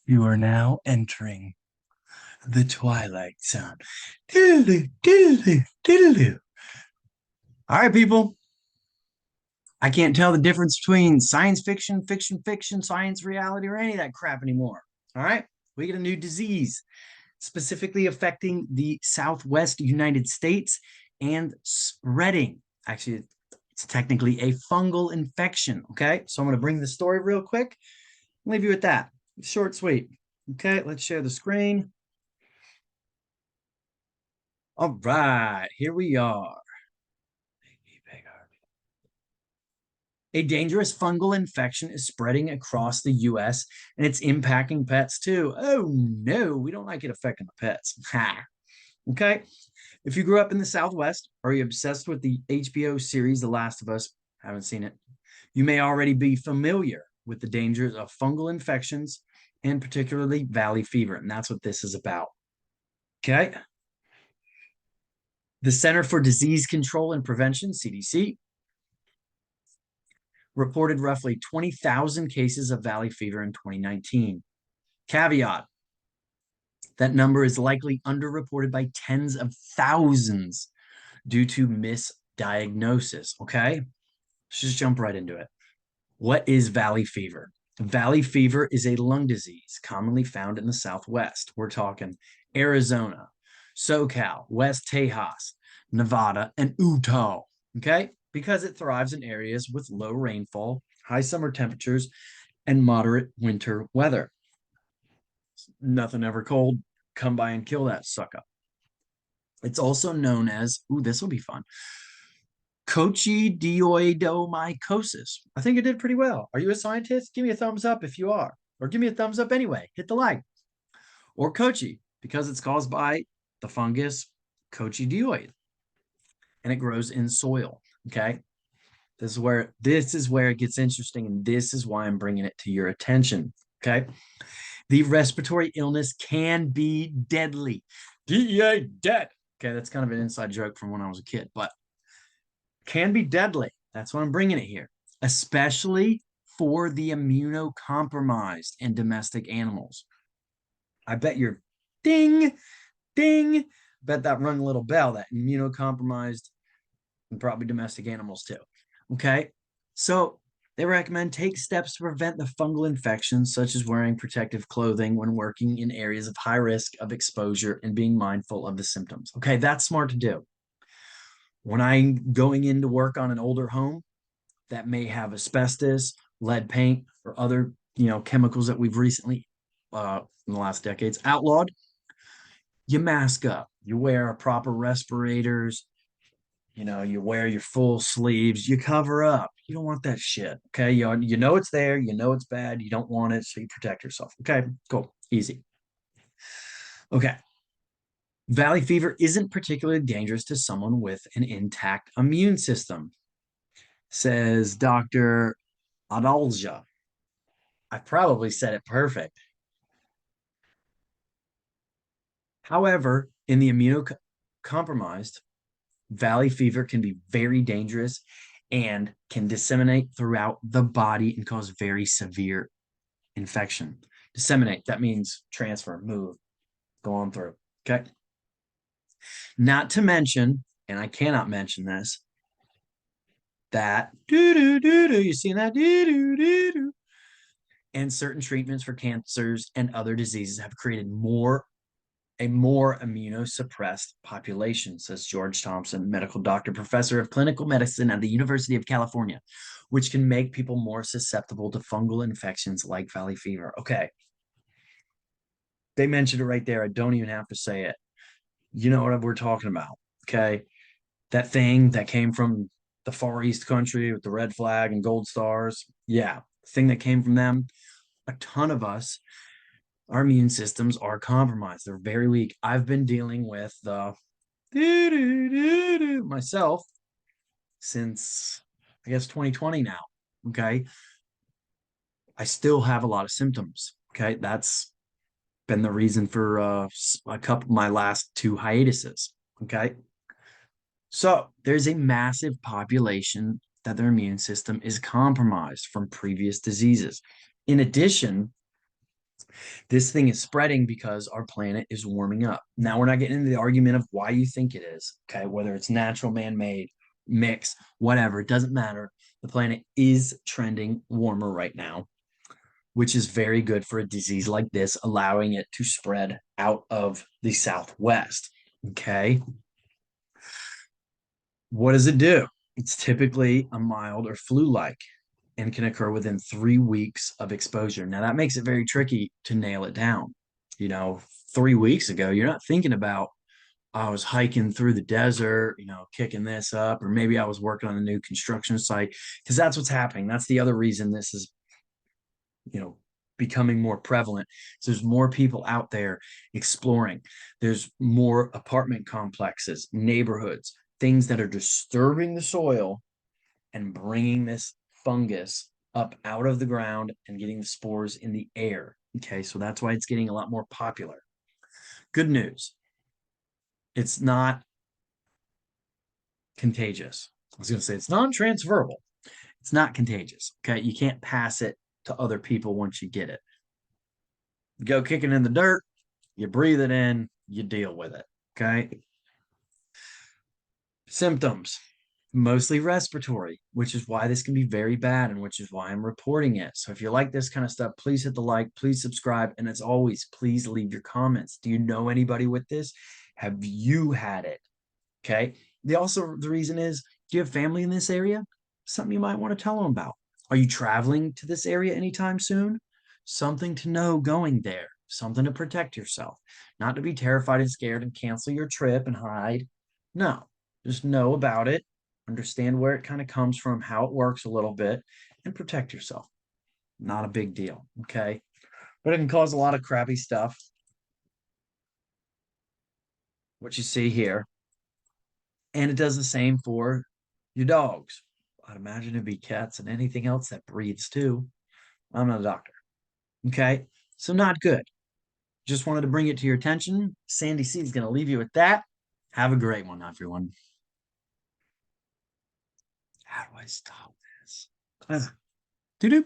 You are now entering the Twilight Zone. Diddle-doo, diddle-doo, diddle-doo. All right, people. I can't tell the difference between science fiction, fiction, science, reality, or any of that crap anymore. All right. We get a new disease specifically affecting the Southwest United States and spreading. Actually, it's technically a fungal infection. Okay. So I'm going to bring the story real quick. I'll leave you with that. Short, sweet. Okay. Let's share the screen. All right. Here we are. A dangerous fungal infection is spreading across the US and it's impacting pets too. Oh no, we don't like it affecting the pets. Ha. Okay. If you grew up in the Southwest, or you're obsessed with the HBO series The Last of Us, haven't seen it, you may already be familiar with the dangers of fungal infections and particularly valley fever. And that's what this is about. Okay. The Center for Disease Control and Prevention, CDC, reported roughly 20,000 cases of valley fever in 2019. Caveat, that number is likely underreported by tens of thousands due to misdiagnosis. Okay, let's just jump right into it. What is valley fever? Valley fever is a lung disease commonly found in the Southwest. We're talking Arizona, SoCal, West Tejas, Nevada, and Utah. Okay, because it thrives in areas with low rainfall, high summer temperatures, and moderate winter weather. Nothing ever cold. Come by and kill that sucker. It's also known as, ooh, this will be fun, coccidioidomycosis. I think it did pretty well. Are you a scientist? Give me a thumbs up if you are. Or give me a thumbs up anyway. Hit the like. Or cocci, because it's caused by the fungus coccidioid. And it grows in soil. Okay. This is where it gets interesting, and this is why I'm bringing it to your attention. Okay. The respiratory illness can be deadly. DEA dead. Okay, that's kind of an inside joke from when I was a kid, but can be deadly. That's why I'm bringing it here, especially for the immunocompromised and domestic animals. I bet you're ding, ding. Bet that rung a little bell, that immunocompromised and probably domestic animals too. Okay, so they recommend take steps to prevent the fungal infections, such as wearing protective clothing when working in areas of high risk of exposure and being mindful of the symptoms. Okay, that's smart to do. When I'm going in to work on an older home that may have asbestos, lead paint, or other chemicals that we've recently, in the last decades, outlawed, you mask up, you wear proper respirators, you wear your full sleeves, you cover up. You don't want that shit. Okay. You know it's there, you know it's bad, you don't want it, so you protect yourself. Okay, cool. Easy. Okay. Valley fever isn't particularly dangerous to someone with an intact immune system, says Dr. Adalja. I probably said it perfect. However, in the immunocompromised, valley fever can be very dangerous and can disseminate throughout the body and cause very severe infection. Disseminate, that means transfer, move, go on through. Okay. Not to mention, and I cannot mention this, that you seen that and certain treatments for cancers and other diseases have created a more immunosuppressed population, says George Thompson, medical doctor, professor of clinical medicine at the University of California, which can make people more susceptible to fungal infections like valley fever. Okay. They mentioned it right there. I don't even have to say it. You know what we're talking about. Okay. That thing that came from the Far East country with the red flag and gold stars. Yeah. The thing that came from them. A ton of us, our immune systems are compromised. They're very weak. I've been dealing with the myself since I guess 2020 now. Okay. I still have a lot of symptoms. Okay. That's been the reason for a couple my last two hiatuses. Okay. So there's a massive population that their immune system is compromised from previous diseases. In addition, This thing is spreading because our planet is warming up. Now, we're not getting into the argument of why you think it is, okay? Whether it's natural, man made, mix, whatever, it doesn't matter. The planet is trending warmer right now, which is very good for a disease like this, allowing it to spread out of the Southwest, okay? What does it do? It's typically a mild or flu-like and can occur within 3 weeks of exposure. Now, that makes it very tricky to nail it down. 3 weeks ago, you're not thinking about, I was hiking through the desert, kicking this up, or maybe I was working on a new construction site, because that's what's happening. That's the other reason this is, becoming more prevalent. So there's more people out there exploring. There's more apartment complexes, neighborhoods, things that are disturbing the soil and bringing this fungus up out of the ground and getting the spores in the air. Okay, so that's why it's getting a lot more popular. Good news. It's not contagious. I was going to say it's non-transferable. It's not contagious. Okay, you can't pass it to other people once you get it. You go kicking in the dirt, you breathe it in, you deal with it. Okay. Symptoms, mostly respiratory, which is why this can be very bad and which is why I'm reporting it. So if you like this kind of stuff, please hit the like, please subscribe. And as always, please leave your comments. Do you know anybody with this? Have you had it? Okay. The reason is, do you have family in this area? Something you might want to tell them about. Are you traveling to this area anytime soon? Something to know going there, something to protect yourself, not to be terrified and scared and cancel your trip and hide. No, just know about it, understand where it kind of comes from, how it works a little bit, and protect yourself. Not a big deal. Okay. But it can cause a lot of crappy stuff. What you see here. And it does the same for your dogs. I'd imagine it'd be cats and anything else that breathes too. I'm not a doctor. Okay. So, not good. Just wanted to bring it to your attention. Sandy C is going to leave you with that. Have a great one, everyone. How do I stop this?